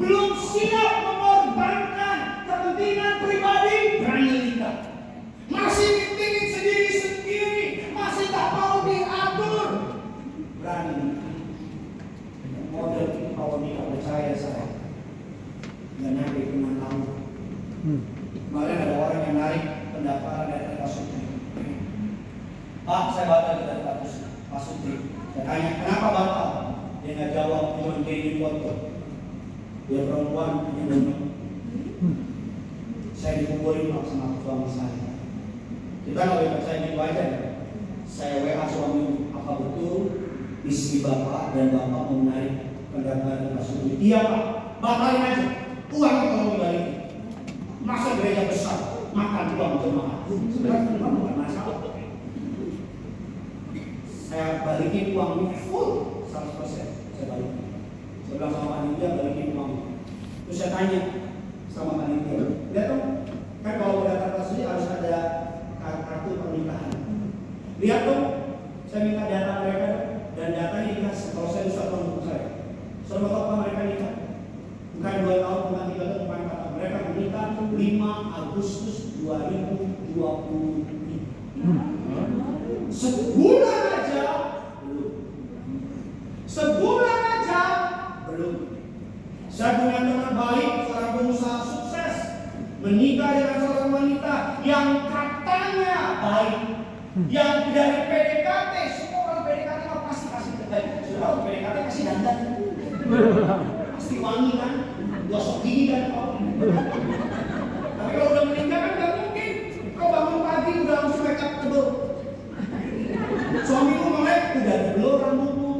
belum siap mengorbankan kepentingan pribadi, berani nikah. Masih ingin sendiri-sendiri, masih tak mau diatur, berani nikah. Model kalau nikah percaya saya, nggak nyampe 5 tahun. Kemarin ada orang yang narik pendaftaran dari Pak Sutri. Pak, saya batal dari Pak Sutri. Saya tanya, kenapa batal? Dia nggak jawab, cuma kirim foto. Dia perempuan, punya dompet. Saya dikumpulin Pak sama suami saya. Kita nggak boleh percaya gitu aja. Saya WA suami, apa betul istri Bapak dan Bapak mau menarik pendaftaran Pak Sutri? Iya Pak, batalin aja. Uang kalau dibalikin. Masa gereja besar makan uang jemaat? Sebenarnya uang bukan masalah. Saya balikin uangnya full 100%. Saya balikin. Saya bilang sama panitia balikin uang. Terus saya tanya sama panitia, lihat dong, kan kalau data pasti harus ada kartu pernikahan. Lihat dong, saya minta data mereka dan datanya dikasih. Kalau saya bisa tolong saya. Selama kapan mereka nikah? Bukan 2 tahun, bukan 3 tahun, bukan 4 tahun. Mereka menikah 5 Agustus 2020. Sebulan aja belum. Sebulan aja belum. Saya punya teman baik, seorang pengusaha sukses, menikah dengan seorang wanita yang katanya baik, yang dari PDKT, semua orang PDKT pasti kasih terbaik. Sudah orang PDKT kasih dandan, pasti wangi kan, gosok gigi kan kau. Tapi kalau udah menikah kan nggak mungkin. Kau bangun pagi udah langsung make up tebel. Suamiku melek udah tebel rambutmu,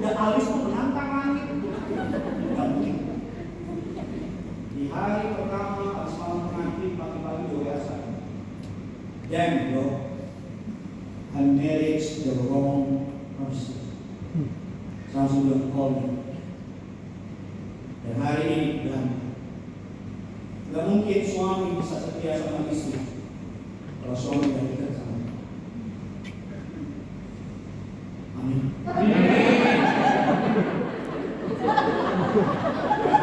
udah alis tuh menantang langit. Nggak mungkin. Di hari pertama harus malam pengantin pagi-pagi udah biasa. Damn bro, I married the wrong person. Langsung bilang call me. Dan hari ini dan nggak mungkin suami bisa setia sama istri kalau suami tidak dekat sama dia. Amin.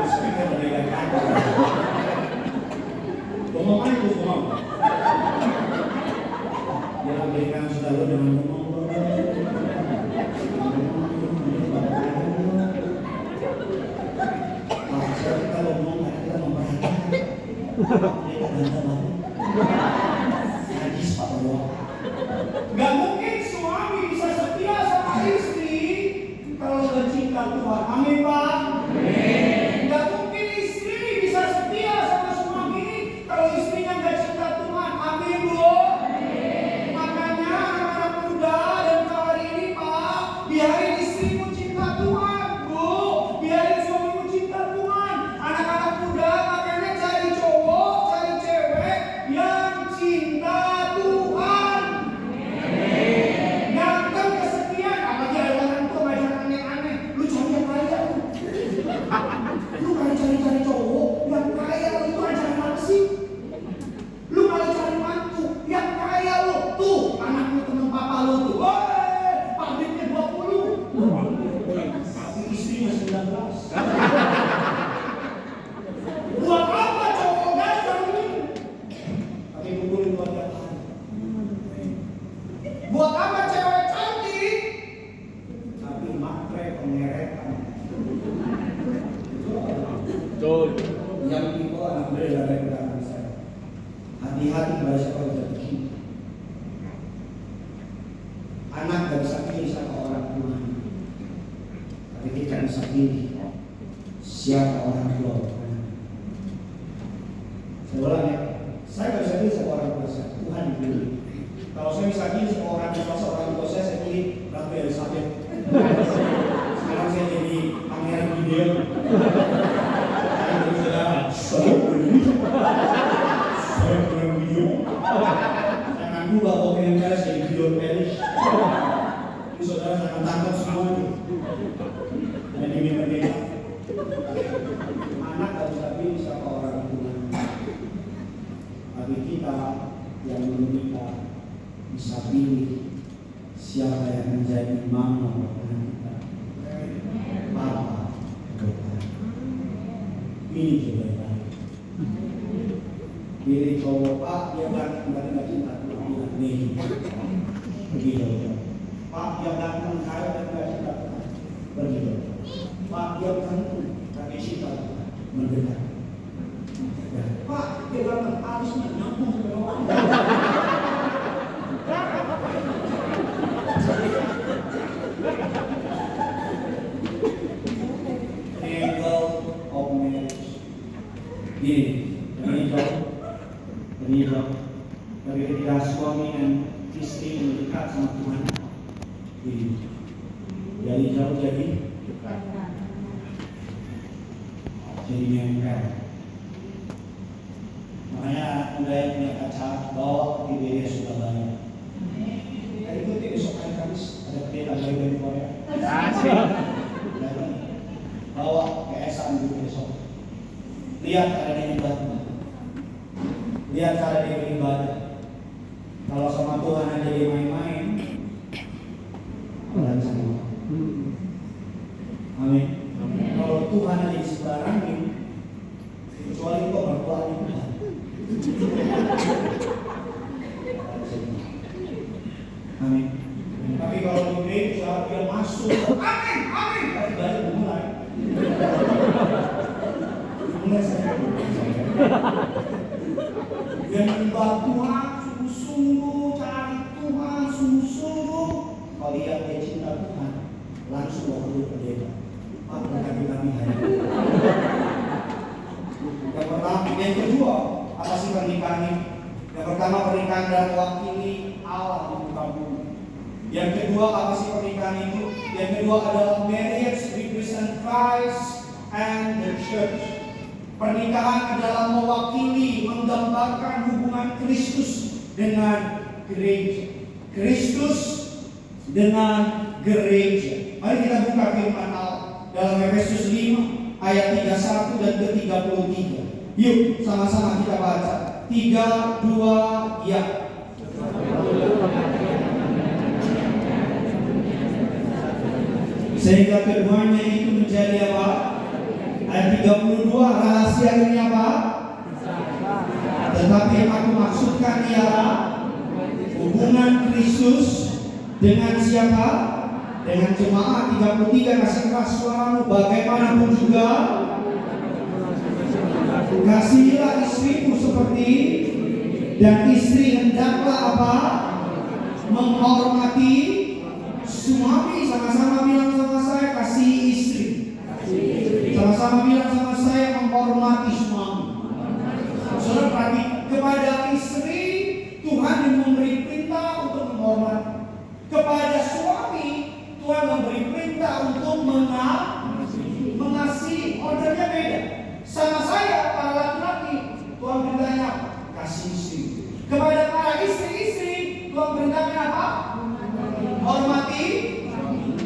Speaker berbeda kata. Ngomong aja tuh ngomong. Dia berikan sudah lo dengan ngomong. Kita ngomong kita memperhatikan. Najis Pak Allah. Gak mungkin suami bisa setia sama istri kalau gak cinta Tuhan. Amin Pak. Gak mungkin istri bisa setia sama suami kalau istrinya gak cinta Tuhan. Amin Bu. Makanya anak-anak muda dan hari ini Pak, biarin istrimu cinta Tuhan Bu. Biarin suamimu cinta Tuhan. Anak-anak muda makanya cari cowok, cari cewek yang cinta Tuhan. Ganteng kesetiaan, apalagi ada orang tua banyak aneh-aneh. Lu cari yang kaya lu. Lu kalau cari cowok yang kaya lu itu ajaran apa sih? Lu kalau cari mantu yang kaya lu tuh anakmu temen papa lu tuh. Woi, pabriknya 20. Tapi istrinya 19. Buat apa cowok ganteng ini? Tapi kumpulin buat tiap hari. Buat apa cewek cantik? Tapi matre pengeretan. Betul. Yang itu anak beda dari belakang saya. Hati-hati pada siapa yang begini. Anak gak bisa pilih siapa orang tuanya, tapi kita bisa pilih siapa orang tua. Saya ulang ya, saya gak bisa pilih siapa orang tua saya, Tuhan dipilih. Kalau saya bisa pilih siapa orang tua saya pilih Ratu Elizabeth. Sekarang saya jadi pangeran Gideon. Saya pangeran Gideon. Saya ngaku bahwa pengen beres jadi Gideon Parish. Ini saudara saya akan tangkap semua itu. Dan ini berbeda. Anak gak bisa pilih siapa orang tua. Tapi kita yang menikah bisa pilih siapa yang menjadi mama buat kita. Papa buat kita. Ini juga baik. Pilih cowok Pak, dia nggak cinta, bilang nih, pergi jauh. Pak, dia ganteng kaya dan nggak cinta, pergi jauh. Pak, dia ganteng tapi cinta, mendekat. Ya, Pak, dia ganteng, alisnya nyambung ke bawah. Legal of marriage. Ini jauh. Tapi ketika suami dan istri mendekat sama Tuhan, jadi jauh jadi dekat. Jadi nempel. Makanya Anda yang punya kaca bawa di media sudah banyak. Hari itu besok hari Kamis ada pendeta dari Korea. Bawa keesaan dulu besok. Lihat cara dia ibadah. Lihat cara dia beribadah. Kalau sama Tuhan aja dia main-main, dan sama. Amin. Kalau Tuhan aja disebarangin, kecuali kok berkuat Tuhan. Amin. Tapi kalau di gereja dia masuk, amin, amin. Tapi balik mulai. Mulai saya. Dia menyembah Tuhan sungguh-sungguh, cari Tuhan sungguh-sungguh. Kalau lihat dia cinta Tuhan, langsung waktu pendeta. Pak, berkati kami hari ini. Yang pertama, yang kedua, apa sih pernikahan ini? Yang pertama, pernikahan dan mewakili Allah di muka bumi. Yang kedua, apa sih pernikahan itu? Yang kedua adalah marriage represent Christ and the church. Pernikahan adalah mewakili, menggambarkan hubungan Kristus dengan gereja. Kristus dengan gereja. Mari kita buka firman Allah dalam Efesus 5 ayat 31 dan ke-33. Yuk sama-sama kita baca. 3, 2, ya. Sehingga keduanya itu menjadi apa? Ayat 32, rahasia ini apa? Tetapi yang aku maksudkan ialah hubungan Kristus dengan siapa? Dengan jemaat. 33, kasih keras suaramu. Bagaimanapun juga kasihilah istrimu seperti, dan istri hendaklah apa? Menghormati suami. Sama-sama bilang sama saya, kasih istri. Sama-sama bilang sama saya, menghormati suami. Saudara perhatikan, kepada istri Tuhan memberi perintah untuk menghormati. Kepada suami Tuhan memberi perintah untuk mengasihi. Ordernya beda. Sama saya para laki-laki, Tuhan perintahnya kasih istri. Kepada para istri-istri, Tuhan perintahnya apa? Hormati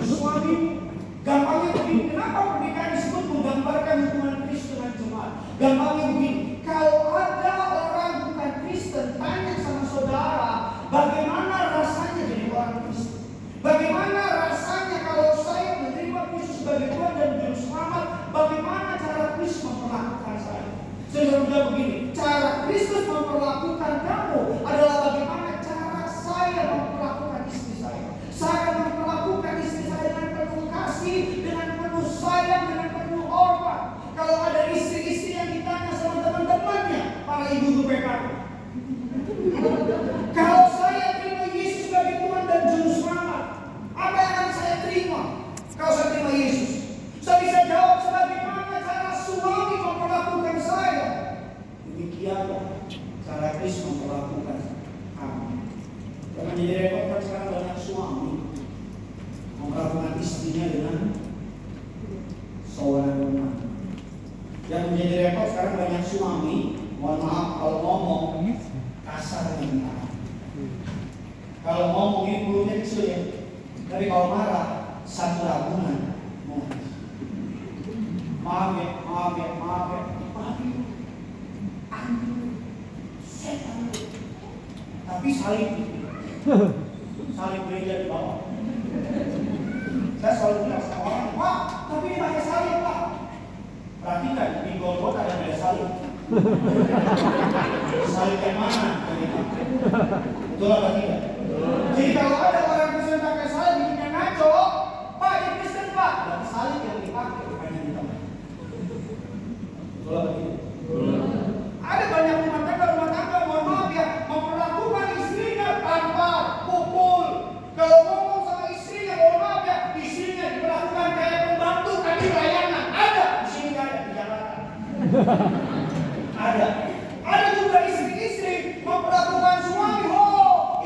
suami. Gampangnya begini, kenapa pernikahan disebut menggambarkan hubungan Kristus dengan jemaat? Gampangnya begini, kalau ada orang bukan Kristen tanya sama saudara, bagaimana rasanya jadi orang Kristen? Bagaimana rasanya kalau saya menerima Kristus sebagai Tuhan dan Juru Selamat? Bagaimana cara Kristus memperlakukan saya? Saya bilang begini, cara Kristus memperlakukan kamu adalah bagaimana cara saya memperlakukan istri saya. Saya memperlakukan istri saya dengan penuh kasih, dengan penuh sayang, dengan penuh hormat. Kalau ada istri-istri yang ditanya sama teman-temannya, para ibu PKK, kalau saya terima Yesus sebagai Tuhan dan Juru Selamat, apa yang akan saya terima kalau saya terima Yesus? Saya bisa jawab sebagaimana cara suami memperlakukan saya. Demikianlah cara Kristus memperlakukan kami. Yang menjadi repot kan sekarang banyak suami memperlakukan istrinya dengan sewenang-wenang. Yang menjadi repot sekarang banyak suami, mohon maaf kalau ngomong kasar dengan anak. Kalau ngomong ini mulutnya kecil ya, tapi kalau marah satu ragunan. Maaf ya. Setan. Tapi saling gereja di bawah. Saya selalu bilang sama orang, Pak, tapi ini pakai salib Pak. Perhatikan, di Golgota ada salib. Salib yang mana? Betul apa tidak? Jadi kalau ada orang Kristen pakai salib bikinnya ngaco, Pak ini Kristen Pak, dan salib yang dipakai bukan yang dipakai. Betul apa tidak? Ada banyak rumah tangga, mohon maaf ya, memperlakukan istrinya tanpa pukul. Kalau ngomong sama istrinya, mohon maaf ya, istrinya diperlakukan kayak pembantu tadi layanan. Ada di sini, nggak ada di Jakarta. Ada juga istri-istri memperlakukan suami,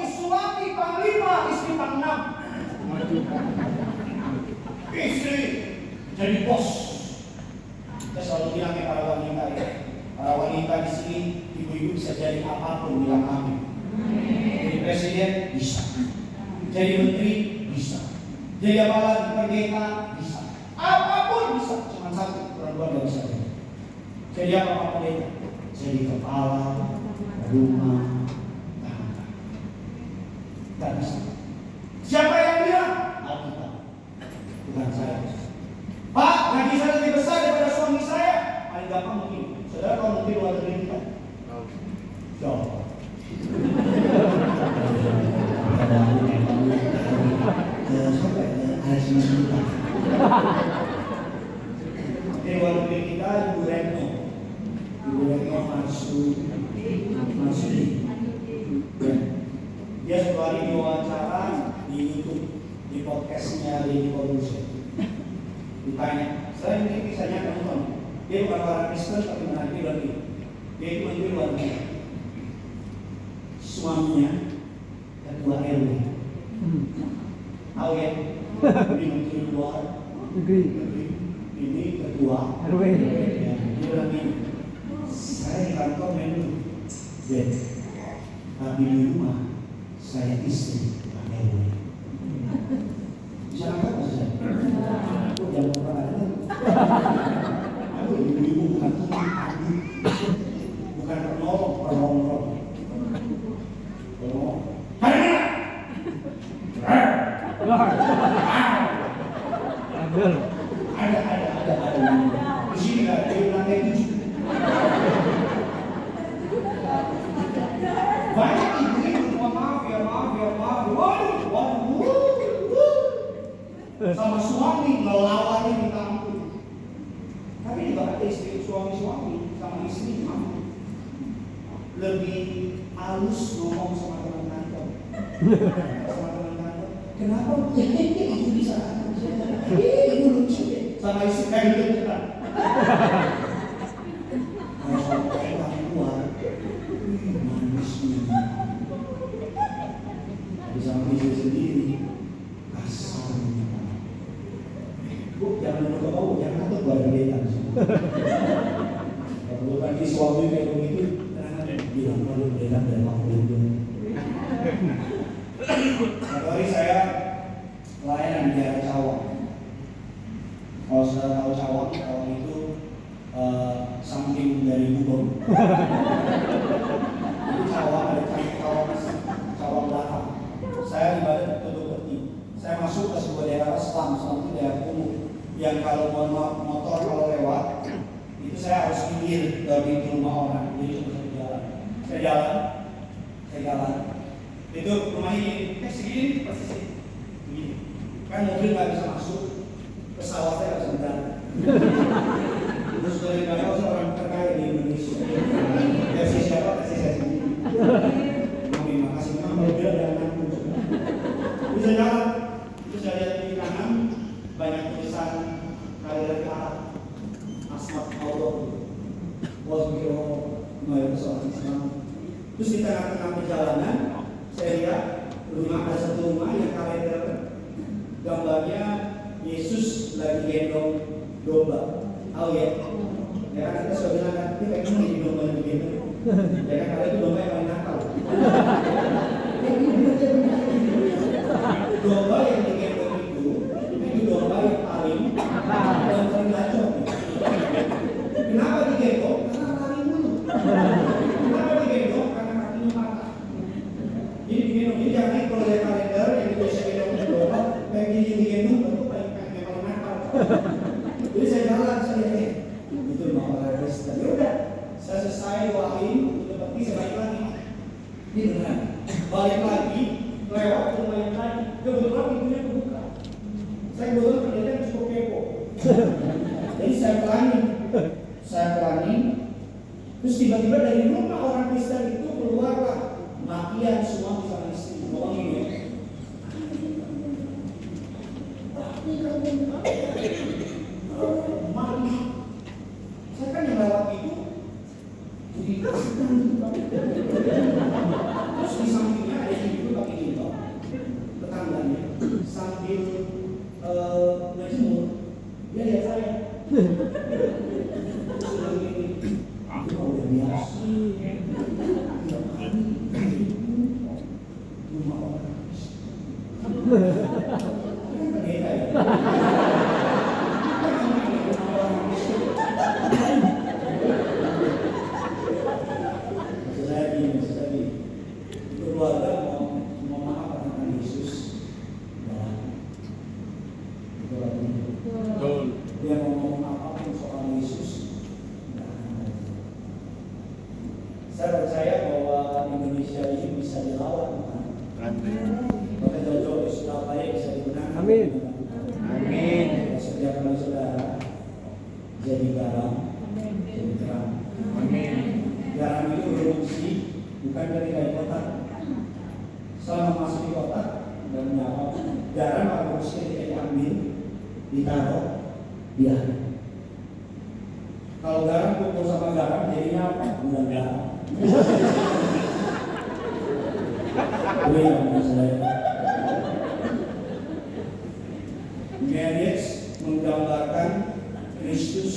suami panglima, istri panglima. Istri jadi bos. Saya selalu bilang ke para wanita ya. Para wanita di sini, ibu-ibu bisa jadi apapun, bilang amin. Jadi presiden bisa, jadi menteri bisa, jadi apa lagi, pendeta bisa, apapun bisa. Cuma satu perempuan nggak bisa. Jadi apa pendeta? Jadi kepala rumah tangga. Nggak bisa. Siapa yang bilang? Alkitab, bukan saya. Pak, gaji saya lebih besar daripada suami saya. Paling gampang mungkin. Saudara kalau mungkin luar negeri kita? Jauh. Di luar negeri kita Ibu Retno masuk. Dia suatu hari diwawancara di YouTube, di podcastnya Deddy Corbuzier. Ditanya, saya mungkin bisa nonton. Dia bukan orang Kristen tapi menanti lagi. Dia itu menteri luar negeri. Suaminya ketua RW. Tahu ya? Ini menteri luar negeri. Ini ketua RW. Ya, dia bilang ini, saya di kantor memang Z, tapi di rumah saya istri ketua RW. Bisa nangkap nggak saya? Aku jangan pernah ada. Ibu-ibu bukan bukan penolong. Ada. Di sini nggak ada yang lantai 7. Banyak ibu-ibu, maaf ya. Waduh. Sama suami ngelawannya minta ampun. Tapi juga ada istri suami sama istri mampu. Lebih halus ngomong sama teman kantor. Kenapa ibu bisa? Ibu lucu ya. Sama istri kayak gitu kan. Kalau sampai keluar, manisnya. Tapi sama istri sendiri, kasarnya. Bu, jangan lupa bau, jangan takut buat kegiatan. Kalau tadi suami kayak begitu, bilang kalau kegiatan dari waktu itu. Satu hari saya pelayanan di daerah Cawang. Kalau sudah tahu Cawang itu samping dari Gubeng. Jadi Cawang ada Cawang belakang. Saya ibadah tutup peti. Saya masuk ke sebuah daerah Selam itu daerah kumuh. Yang kalau motor kalau lewat itu saya harus minggir dari pintu rumah orang. Jadi cuma saya jalan. Itu rumah ini segini persis begini. Kan mobil nggak bisa masuk, pesawat saya nggak bisa mendarat. Terus dari belakang seorang terkaya di Indonesia. Kasih siapa? Kasih saya sendiri. Terima kasih. Memang mobil ada anakku. Bisa jalan. Terus saya lihat di kanan banyak tulisan kalian ke arah asmat Allah. Wasbiro Maya Pesawat Islam. Terus di tengah-tengah perjalanan saya lihat ada satu rumah yang kalender gambarnya Yesus lagi gendong domba. Tahu ya? Ya kan kita sudah bilang kan, ini kayak gini di domba yang digendong. Ya kan kalau itu domba yang paling nakal. Domba yang digendong itu domba yang paling dan paling gacor. Kenapa digendong? Karena lari mulu. Kenapa digendong? Karena kakinya patah. Jadi digendong. Jadi jangan kalau lihat kalender yang biasa gendong domba, kayak gini digendong itu paling nakal. Jadi saya jalan, saya lihat itu mau oleh Kristen. Ya udah, Ini benar. Balik lagi, lewat rumah yang tadi. Kebetulan pintunya kebuka. Saya kebetulan ternyata cukup kepo. Jadi saya pelanin. Terus tiba-tiba dari rumah orang Kristen itu keluarlah makian suami sama istri. Ngomongin ya. Tapi kamu mati. Saya kan yang lewat itu jadi terus di sampingnya ada yang itu pakai jilbab, tetangganya sambil ngejemur, dia lihat saya. Sudah begini, itu udah biasa. Tiap hari rumah orang. Beda ya. Keluarga mau apa tentang Yesus? Dia mau ngomong apapun soal Yesus. Saya percaya bahwa Indonesia ini bisa dilawan, kan? Maka jauh-jauh di Surabaya bisa dimenangkan. Amin. Amin. Setiap kali saudara jadi garam, jadi terang. Amin. Garam itu berfungsi bukan ketika di kotak. Selama masuk di kotak dan menyapa, garam harus ketika diambil, ditaruh, diaduk. Kalau garam kumpul sama garam jadinya apa? Gula garam. Marriage menggambarkan Kristus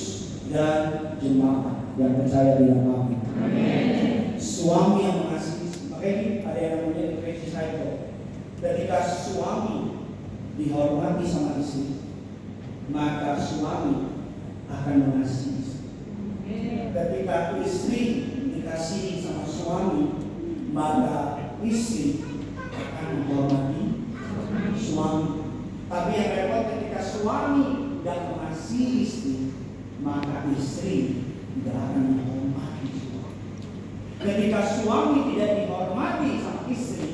dan jemaat yang percaya di dalam Amin. Suami yang mengasihi, makanya ada yang namanya depresi cycle. Ketika suami dihormati sama istri, maka suami akan mengasihi istri. Ketika istri dikasihi sama suami, maka istri akan menghormati suami. Tapi yang repot ketika suami tidak mengasihi istri, maka istri tidak akan menghormati suami. Ketika suami tidak dihormati sama istri,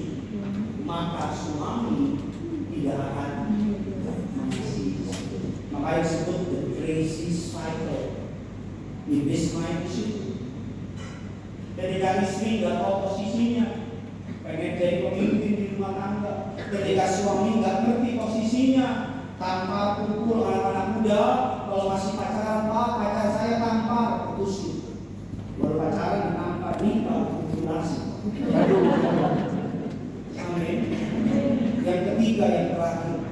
maka suami tidak akan mengasihi istri. Makanya disebut the crazy cycle. Iblis main di situ. Ketika istri nggak tahu posisinya, pengen jadi pemimpin di rumah tangga. Ketika suami nggak ngerti posisinya, tanpa pukul anak-anak muda, kalau masih pacaran, Pak, pacar saya tampar, putusin. Baru pacaran tampar, nikah, putusin. Amin. Yang ketiga, yang terakhir,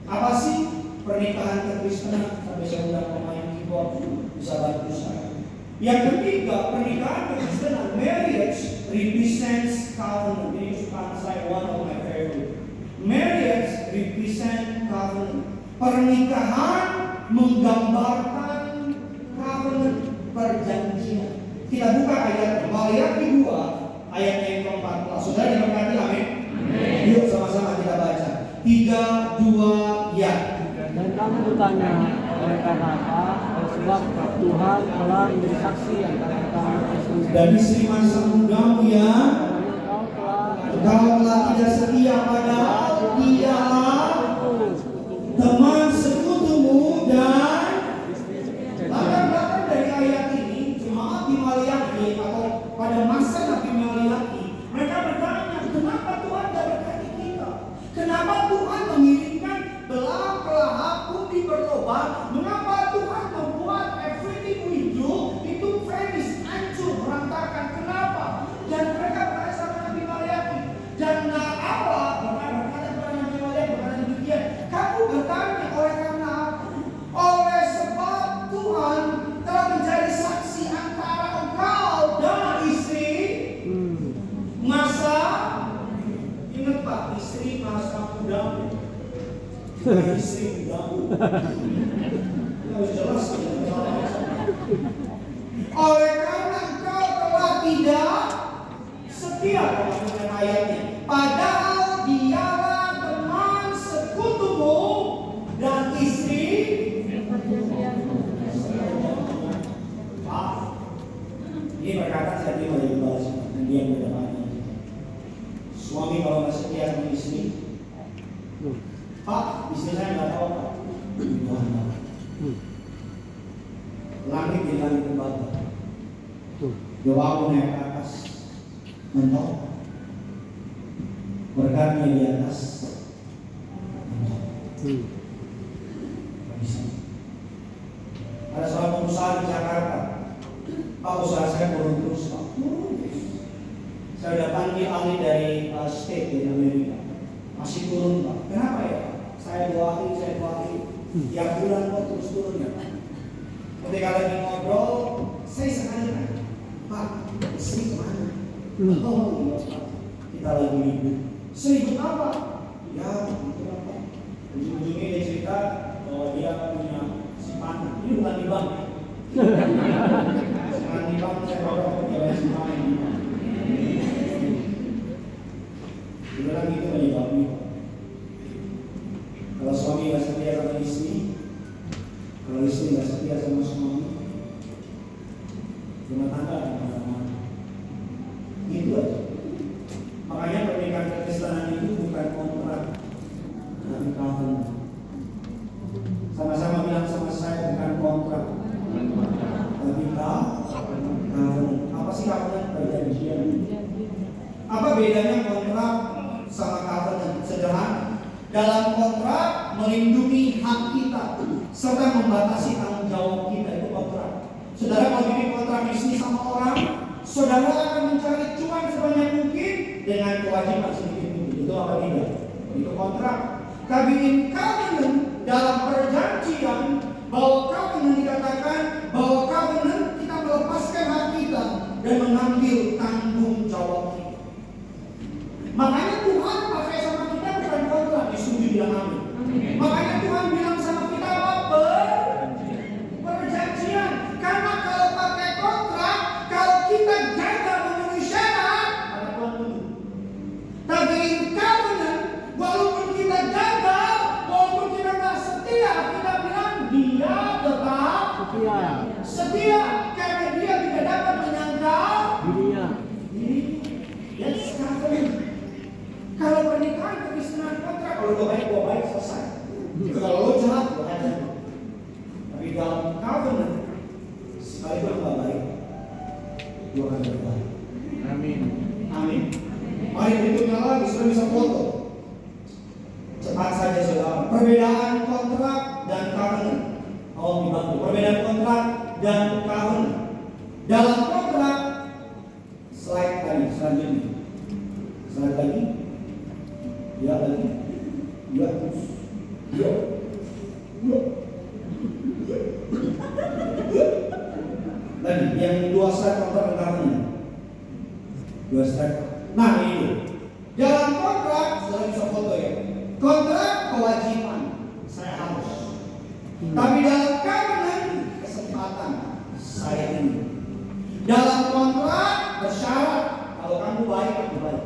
apa sih pernikahan kekristenan? Sampai saya undang pemain keyboard bisa bantu saya. Yang ketiga, pernikahan kekristenan, marriage represents covenant. Ini suka saya, one of my favorite. Marriage represent covenant. Pernikahan menggambarkan covenant, perjanjian. Kita buka ayat Wahyu 2 ayat yang ke-14. Saudara diberkati, amin. Yuk sama-sama kita baca. 3, 2, ya. Dan kamu bertanya, oleh karena apa? Sebab Tuhan telah menjadi saksi antara kamu dan istri masa mudamu ya, engkau telah tidak setia padahal dialah teman sekutumu. Dan latar belakang dari ayat ini, jemaat di Maliaki atau pada masa Nabi Maliaki, mereka bertanya, kenapa Tuhan tidak berkati kita? Kenapa Tuhan mengirimkan belah-belah bumi berlobang? Mengapa Tuhan membuat everything we do itu finish, hancur, berantakan? Kenapa? Dan mereka bertanya sama Nabi Maliaki. Dan Allah berkata kepada Nabi Maliaki, berkata demikian, kamu bertanya oleh karena apa? Oleh sebab Tuhan telah menjadi saksi antara engkau dan istri masa, ingat Pak, istri masa mudamu. Istri mudamu. Harus jelas ya. Oleh karena engkau telah tidak setia dengan ayatnya, padahal dialah teman sekutumu dan istri. Pak, ini perkataan saya terima dari balas dan dia yang berdepan. Doamu naik ke atas, mentok. Berkatnya di atas, mentok. Gak bisa. Ada seorang pengusaha di Jakarta, Pak, usaha saya turun terus, Pak. Turun terus. Saya udah panggil ahli dari state dari Amerika, masih turun, Pak. Kenapa ya, Pak? Saya doain. Tiap bulan kok terus turun ya, Pak. Ketika lagi ngobrol, saya sekali kan, Pak, istri kemana? Oh iya, Pak, kita lagi ribut. Seribut apa? Ya, itu apa? Ujung-ujungnya dia cerita bahwa dia punya simpanan. Ini bukan di bank. Bukan di bank, saya bawa dia simpanan di bank. Dia bilang itu menyebabnya. Kalau suami nggak setia sama istri, kalau istri nggak setia sama suami, rumah tangga akan kemana-mana. Itu aja. Makanya pernikahan kekristenan itu bukan kontrak, tapi covenant. Sama-sama bilang sama saya, bukan kontrak, tapi covenant. Apa sih covenant? Perjanjian. Apa bedanya kontrak sama covenant? Sederhana. Dalam kontrak melindungi hak kita serta membatasi tanggung jawab kita, itu kontrak. Saudara kalau bikin kontrak bisnis sama orang, saudara akan mencari cuan sebanyak mungkin dengan kewajiban sedikit mungkin. Itu apa tidak? Itu kontrak. Tapi in covenant, dalam perjanjian, bahwa covenant dikatakan bahwa covenant kita melepaskan hak kita dan mengambil tanggung jawab kita. Makanya Tuhan pakai sama kita bukan kontrak, disetujui bilang amin. Makanya Tuhan bilang sama kita apa? Perjanjian. Karena kalau pakai kontrak, kalau kita gagal memenuhi syarat, ada Tuhan dulu. Tapi in covenant, walaupun kita gagal, walaupun kita nggak setia, kita bilang dia tetap setia karena dia tidak dapat menyangkal dirinya. Yes, covenant. Kalau pernikahan kekristenan kontrak, kalau lo baik selesai. Kalau lo jahat, lo aja. Tapi dalam covenant, sekali lo nggak baik, lo akan berbaik. Amin. Amin. Mari berikutnya lagi, sudah bisa foto. Cepat saja saudara. Perbedaan kontrak dan covenant. Oh, dibantu. Perbedaan kontrak dan covenant. Dalam kontrak, slide tadi selanjutnya. Slide lagi. Ya lagi, ya terus, ya. Lagi, yang dua slide kontrak pertamanya, dua slide. Nah ini, dalam kontrak, saya bisa foto ya. Kontrak kewajiban, saya harus. Tapi dalam covenant kesempatan, saya ini. Dalam kontrak bersyarat, kalau kamu baik, aku baik.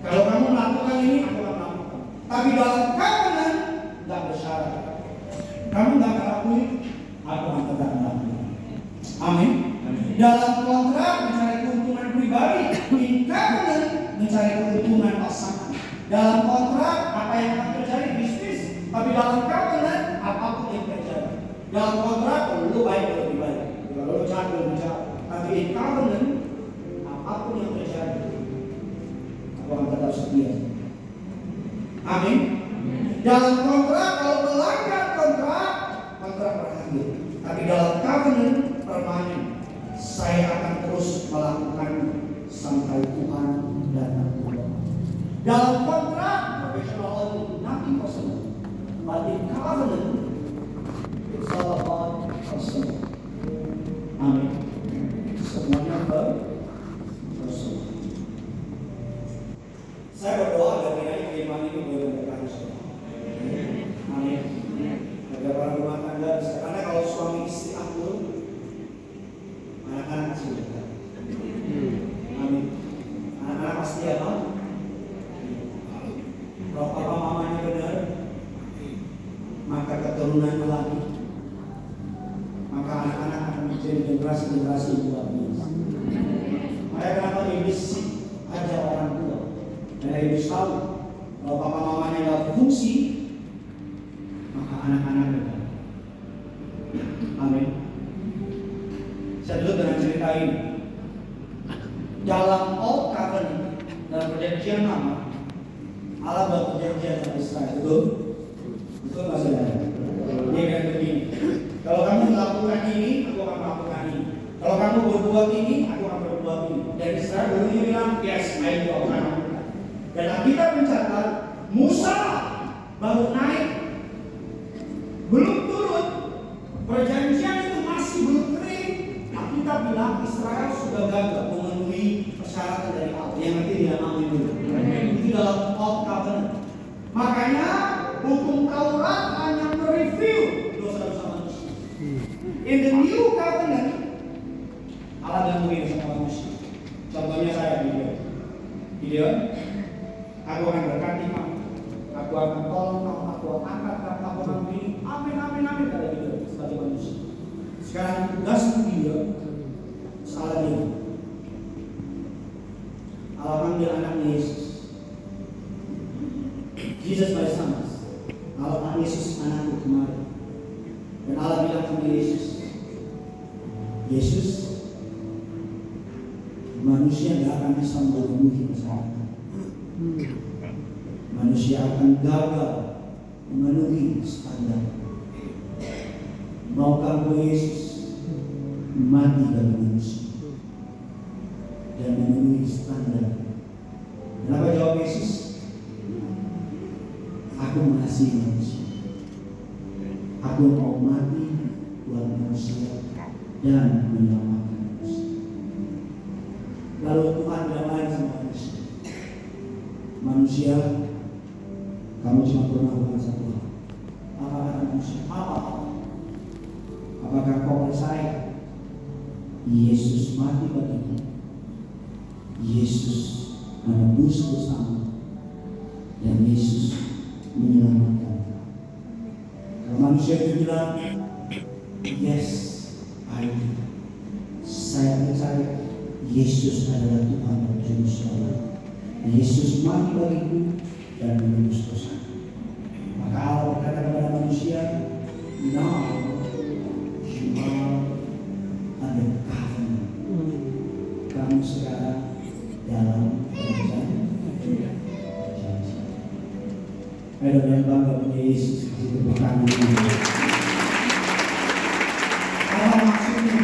Kalau kamu melakukan ini, aku akan melakukan. Tapi dalam covenant nggak bersyarat. Kamu nggak melakukan, aku akan tetap melakukan. Amin. Dalam kontrak mencari keuntungan pribadi, in covenant mencari keuntungan pasangan. Dalam kontrak apa yang akan terjadi bisnis, tapi dalam covenant apapun yang terjadi. Dalam kontrak kalau lu baik lebih baik, kalau lu jahat lebih jahat. Tapi in covenant apapun yang terjadi, orang tetap setia. Amin. Dalam kontrak kalau melanggar kontrak berakhir. Tapi dalam covenant permanen. Saya akan terus melakukan sampai Tuhan datang kembali. Dalam kontrak profesional nothing personal. But in covenant it's all about personal. Amin. Semuanya personal. Saya berdoa agar kiranya firman ini boleh memberkati saudara. Amin. Agar para rumah tangga bisa, karena kalau suami istri akur, anak-anak pasti dekat. Amin. Anak-anak pasti apa? Kalau papa mamanya benar, maka keturunan lagi, maka anak-anak akan menjadi generasi-generasi yang luar biasa. Makanya kenapa iblis aja orang tua? Dan iblis tahu kalau papa mamanya nggak berfungsi, maka anak-anak dekat. Amin. Saya dulu dengan cerita ini. Dalam Old Covenant dan perjanjian lama, Allah buat perjanjian sama Israel, betul? Betul nggak saudara? Dia bilang begini, kalau kamu melakukan ini, aku akan melakukan ini. Kalau kamu berbuat ini, aku akan berbuat ini. Dan Israel dulu bilang, yes, I do, aku akan melakukan. Dan Alkitab mencatat, Musa baru naik, belum turun, perjanjian itu masih belum kering. Alkitab bilang Israel sudah gagal memenuhi persyaratan dari Allah. Yang nanti dia amin dulu. Itu dalam Old Covenant. Makanya hukum Taurat hanya mereview dosa-dosa manusia. In the New Covenant, Allah dan begini sama manusia. Contohnya saya Gideon, aku akan berkati kamu, aku akan tolong kamu, aku akan angkat kamu, aku akan begini. Amin, amin, amin kata Gideon sebagai manusia. Sekarang tugas Gideon, salah dia. Allah panggil anaknya Yesus. Jesus my son. Allah panggil Yesus anakku kemarin. Dan Allah bilang sama Yesus, Yesus, manusia tidak akan bisa memenuhi persyaratan. Manusia akan gagal memenuhi standar. Maukah engkau Yesus mati bagi manusia dan memenuhi standar? Kenapa jawab Yesus? Aku mengasihi manusia. Aku mau mati buat manusia dan menyelamatkan manusia. Lalu Tuhan tidak main sama manusia. Manusia, kamu cuma pernah melakukan satu hal. Apa kata manusia? Apa? Apakah kau percaya Yesus mati bagimu? Yesus menebus dosamu dan Yesus menyelamatkan. Kalau manusia itu bilang, yes, I do. Saya percaya Yesus adalah Tuhan dan Juru Selamat. Yesus mati bagiku dan menebus dosa. Maka Allah berkata kepada manusia, now you are under covenant. Kamu sekarang dalam perjanjian. Ayo yang bangga punya Yesus, kasih tepuk tangan. Apa maksudnya?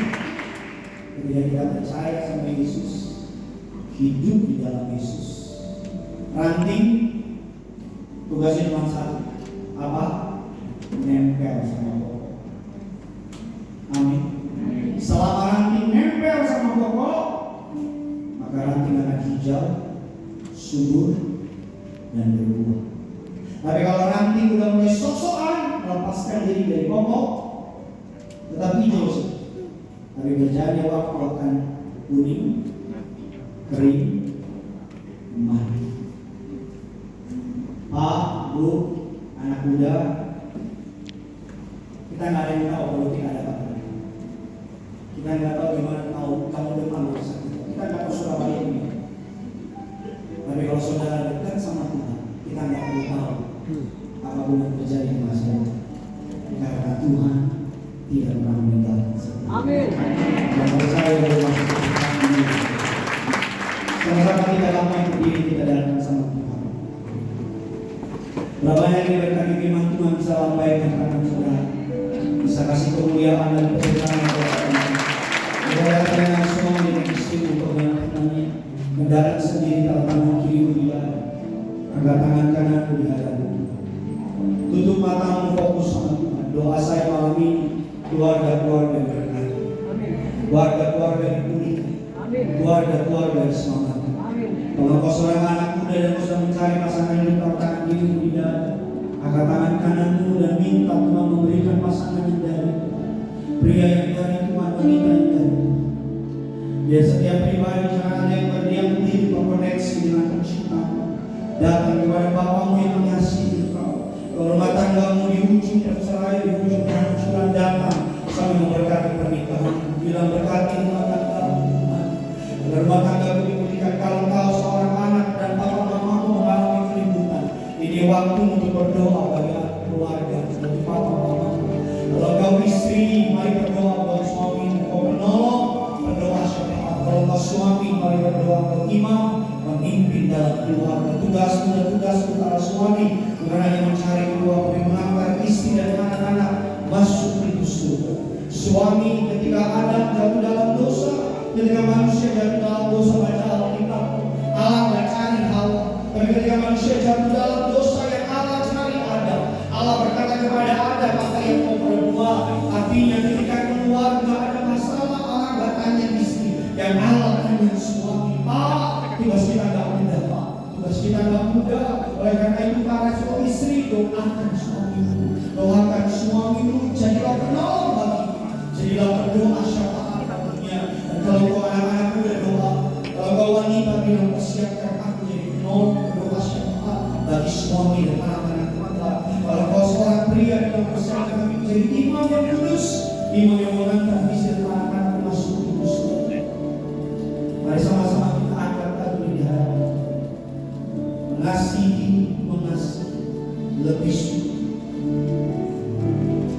Ketika kita percaya sama Yesus, hidup di dalam Yesus. Ranting tugasnya cuma satu, apa? Nempel sama pokok. Amin. Selama ranting nempel sama pokok, maka ranting akan hijau, subur, dan berbuah. Tapi kalau ranting udah mulai sok-sokan melepaskan diri dari pokok, tetap hijau sih. Tapi berjalannya waktu akan kuning, kering, mati. Pak, Bu, anak muda, kita nggak ada yang tahu politik ada apa. Kita nggak tahu gimana tahu tahun depan bisa. Kita nggak tahu Surabaya ini. Tapi kalau saudara dekat sama Tuhan, kita nggak perlu tahu apapun yang terjadi di masa depan. Karena Tuhan tidak pernah meninggalkan kita. Amin. Dan percaya bahwa masih Tuhan. Sama-sama kita lama berdiri kita datang sama Tuhan. Berapa yang diberkati firman Tuhan bisa lambaikan tangan saudara, bisa kasih kemuliaan dan kebenaran kepada Tuhan. Saudara dengan semua menjadi istimewa untuk menyenangkannya. Mendarat sendiri kalau tangan kiri di dada, angkat tangan kanan di hadapan. Tutup matamu, fokus sama Tuhan. Doa saya malam ini, keluarga-keluarga berkati, keluarga-keluarga dipulihkan, keluarga-keluarga disemangatkan. Kalau kau seorang anak muda dan kau sedang mencari pasangan yang kau tangan kiri di dada, angkat tangan kananmu dan minta Tuhan memberikan pasangan yang dari pria yang dari Tuhan, wanita yang dari Tuhan. Biar setiap pribadi jangan ada yang berdiam diri terkoneksi dengan penciptamu. Datang kepada Bapamu yang mengasihi engkau. Kalau rumah tanggamu di ujung perceraian, di ujung kehancuran, datang sambil memberkati pernikahan. Bilang berkati rumah tanggamu Tuhan. Rumah tanggamu dipulihkan. Kalau kau seorang anak dan papa mamamu mengalami keributan, ini waktu untuk berdoa bagi keluarga, bagi papa mamamu. Kalau kau istri, mari berdoa buat suami, kau menolong suami, mari berdoa ke imam, pemimpin dalam keluarga. Tugas para suami bukan hanya mencari keluarga, tapi mengantar istri dan anak-anak masuk pintu surga. Suami ketika Adam jatuh dalam dosa, ketika manusia jatuh dalam dosa, baca Alkitab, Allah nggak cari Hawa. Tapi ketika manusia jatuh dalam dosa, yang Allah cari Adam. Allah berkata kepada Adam, apa yang mau berdua? Artinya ketika keluarga ada masalah, Allah nggak tanya istri, yang Allah tanya suami. Pak, tugas kita nggak mudah, Pak. Tugas kita nggak mudah. Oleh karena itu para suami istri, doakan suamimu, doakan suamimu, jadilah penolong bagimu, jadilah berdoa syafaat baginya. Dan kalau kau anak-anak muda doa, kalau kau wanita bilang persiapkan aku jadi penolong berdoa syafaat bagi suami dan anak-anak kita. Kalau kau seorang pria bilang persiapkan aku jadi imam yang kudus, imam yang mengantar visi dan anak-anak masuk ke surga. Mari sama-sama kita angkat lagu di hadapan. Mengasihi lebih suka.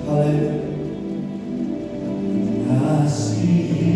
Haleluya. Mengasihi